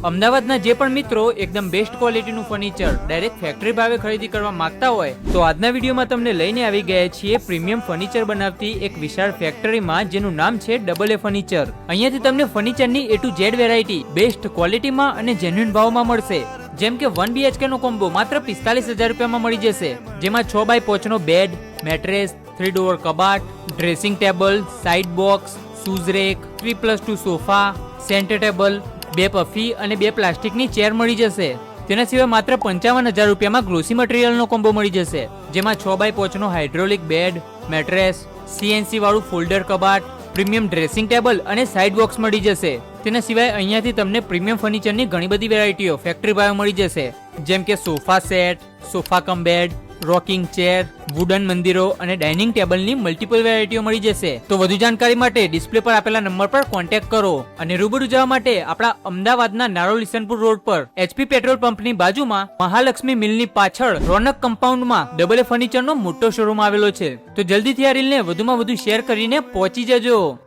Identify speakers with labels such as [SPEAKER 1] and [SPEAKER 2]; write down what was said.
[SPEAKER 1] અમદાવાદના જે પણ મિત્રો એકદમ બેસ્ટ ક્વોલિટીનું ફર્નિચર ડાયરેક્ટ ફેક્ટરી ભાવે ખરીદી કરવા માંગતા હોય તો આજના વિડીયોમાં તમને લઈને આવી ગયા છીએ પ્રીમિયમ ફર્નિચર બનાવતી એક વિશાળ ફેક્ટરીમાં જેનું નામ છે ડબલ એ ફર્નિચર। અહીંયાથી તમને ફર્નિચરની A to Z variety best ક્વોલિટીમાં અને જેન્યુઇન ભાવમાં મળશે। જેમ કે 1 BHK નો કોમ્બો માત્ર 45,000 રૂપિયામાં મળી જશે, જેમાં 6x5 નો બેડ, મેટ્રેસ, 3 ડોર કબાટ, dressing table, side box, shoes rack, 3+2 sofa, centre table, 2 puffy અને 2 પ્લાસ્ટિકની ચેર મળી જશે। તેના સિવાય માત્ર 55,000 રૂપિયામાં ગ્લોસી મટીરિયલનો કોમ્બો મળી જશે, જેમાં 6x5 નો હાઇડ્રોલિક બેડ, મેટ્રેસ, CNC વાળું ફોલ્ડર કબાટ, પ્રીમિયમ ડ્રેસિંગ ટેબલ અને સાઇડ બોક્સ મળી જશે। તેના સિવાય અહીંયાથી તમને પ્રીમિયમ ફર્નિચરની ઘણી બધી વેરાયટીઓ ફેક્ટરી ભાવે મળી જશે, જેમ કે sofa set, sofa cum bed, rocking chair, wooden મંદિરો અને ડાઇનિંગ ટેબલની મલ્ટિપલ વેરાયટીઓ મળી જશે। તો વધુ જાણકારી માટે ડિસ્પ્લે પર આપેલા નંબર પર કોન્ટેક્ટ કરો અને રૂબરૂ જવા માટે આપણા અમદાવાદના નારોલ ઇસનપુર રોડ પર HP પેટ્રોલ પંપની બાજુમાં મહાલક્ષ્મી મિલની પાછળ રોનક કમ્પાઉન્ડમાં ડબલ એ ફર્નિચરનો મોટો શોરૂમ આવેલો છે। તો જલ્દીથી આ રીલને વધુમાં વધુ શેર કરીને પહોંચી જજો।